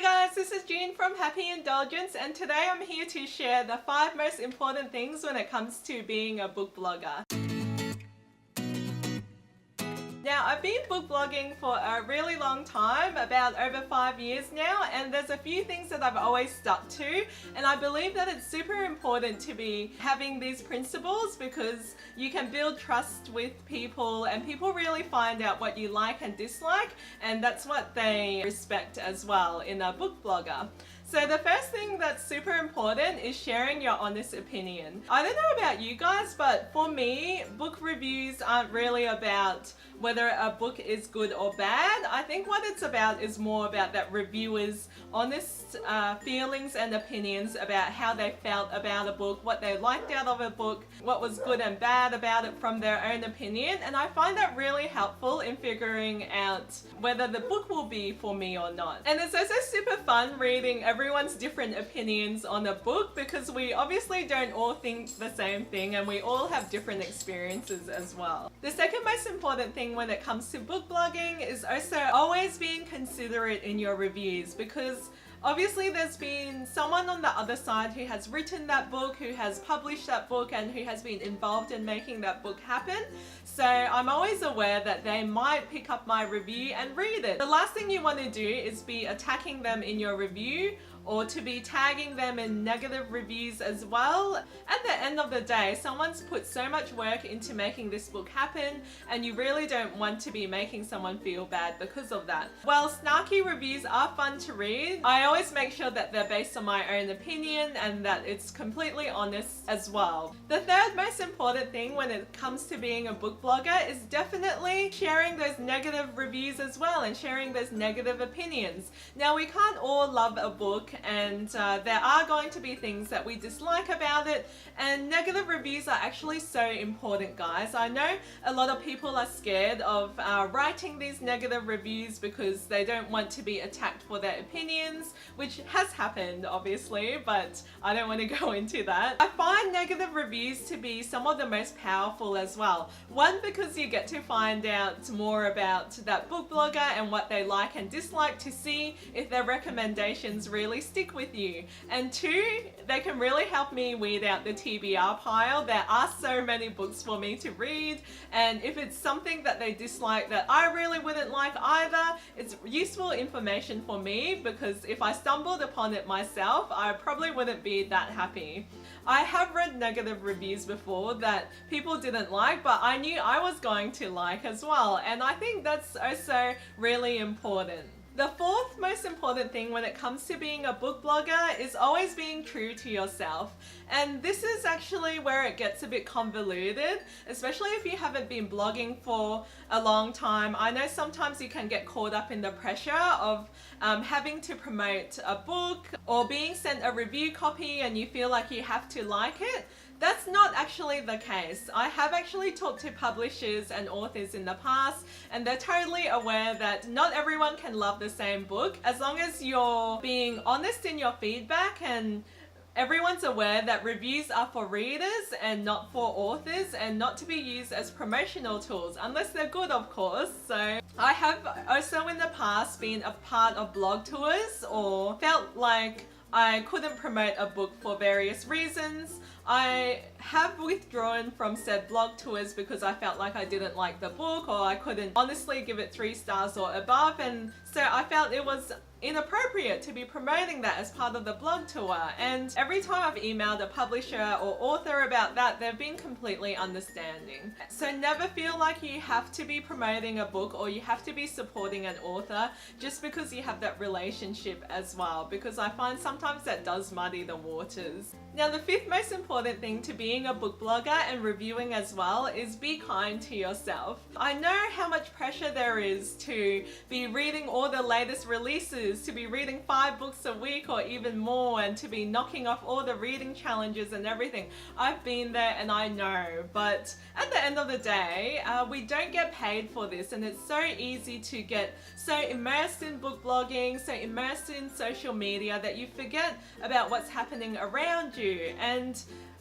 Hi guys, this is Jean from Happy Indulgence, and today I'm here to share the 5 most important things when it comes to being a book blogger. Now, I've been book blogging for a really long time, about over 5 years now, and there's a few things that I've always stuck to, and I believe that it's super important to be having these principles because you can build trust with people and people really find out what you like and dislike, and that's what they respect as well in a book blogger. So the first thing that's super important is sharing your honest opinion. I don't know about you guys, but for me, book reviews aren't really about whether a book is good or bad. I think what it's about is more about that reviewers' honest feelings and opinions about how they felt about a book, what they liked out of a book, what was good and bad about it from their own opinion, and I find that really helpful in figuring out whether the book will be for me or not. And it's also super fun reading everyone's different opinions on a book because we obviously don't all think the same thing and we all have different experiences as well. The second most important thing when it comes to book blogging is also always being considerate in your reviews, because obviously there's been someone on the other side who has written that book, who has published that book, and who has been involved in making that book happen. So I'm always aware that they might pick up my review and read it. The last thing you want to do is be attacking them in your review or to be tagging them in negative reviews as well. At the end of the day, someone's put so much work into making this book happen, and you really don't want to be making someone feel bad because of that. While snarky reviews are fun to read, I always make sure that they're based on my own opinion and that it's completely honest as well. The third most important thing when it comes to being a book blogger is definitely sharing those negative reviews as well and sharing those negative opinions. Now, we can't all love a book, and there are going to be things that we dislike about it, and negative reviews are actually so important, guys. I know a lot of people are scared of writing these negative reviews because they don't want to be attacked for their opinions, which has happened obviously, but I don't want to go into that. I find negative reviews to be some of the most powerful as well. One, because you get to find out more about that book blogger and what they like and dislike to see if their recommendations really stick with you. And two, they can really help me weed out the TBR pile. There are so many books for me to read, and if it's something that they dislike that I really wouldn't like either, it's useful information for me, because if I stumbled upon it myself, I probably wouldn't be that happy. I have read negative reviews before that people didn't like, but I knew I was going to like as well, and I think that's also really important. The fourth most important thing when it comes to being a book blogger is always being true to yourself. And this is actually where it gets a bit convoluted, especially if you haven't been blogging for a long time. I know sometimes you can get caught up in the pressure of having to promote a book or being sent a review copy and you feel like you have to like it. That's not actually the case. I have actually talked to publishers and authors in the past, and they're totally aware that not everyone can love the same book. As long as you're being honest in your feedback, and everyone's aware that reviews are for readers and not for authors, and not to be used as promotional tools, unless they're good, of course. So I have also in the past been a part of blog tours or felt like I couldn't promote a book for various reasons. I have withdrawn from said blog tours because I felt like I didn't like the book, or I couldn't honestly give it 3 stars or above, and so I felt it was inappropriate to be promoting that as part of the blog tour. And every time I've emailed a publisher or author about that, they've been completely understanding. So never feel like you have to be promoting a book or you have to be supporting an author just because you have that relationship as well, because I find sometimes that does muddy the waters. Now, the fifth most important thing to being a book blogger and reviewing as well is be kind to yourself. I know how much pressure there is to be reading all the latest releases, to be reading 5 books a week or even more, and to be knocking off all the reading challenges and everything. I've been there and I know, but at the end of the day, we don't get paid for this, and it's so easy to get so immersed in book blogging, so immersed in social media that you forget about what's happening around you. And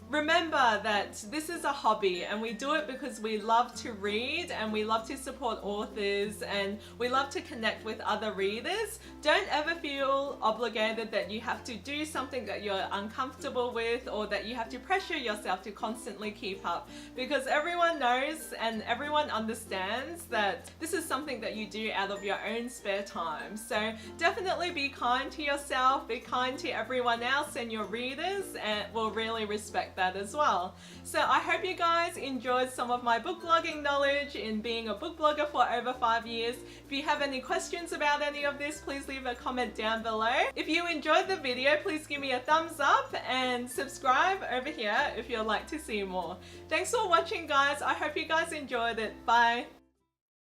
remember that this is a hobby and we do it because we love to read and we love to support authors and we love to connect with other readers. Don't ever feel obligated that you have to do something that you're uncomfortable with or that you have to pressure yourself to constantly keep up, because everyone knows and everyone understands that this is something that you do out of your own spare time. So definitely be kind to yourself, be kind to everyone else and your readers, and we'll really respect that as well. So I hope you guys enjoyed some of my book blogging knowledge in being a book blogger for over 5 years. If you have any questions about any of this, please leave a comment down below. If you enjoyed the video, please give me a thumbs up and subscribe over here if you'd like to see more. Thanks for watching, guys. I hope you guys enjoyed it. Bye.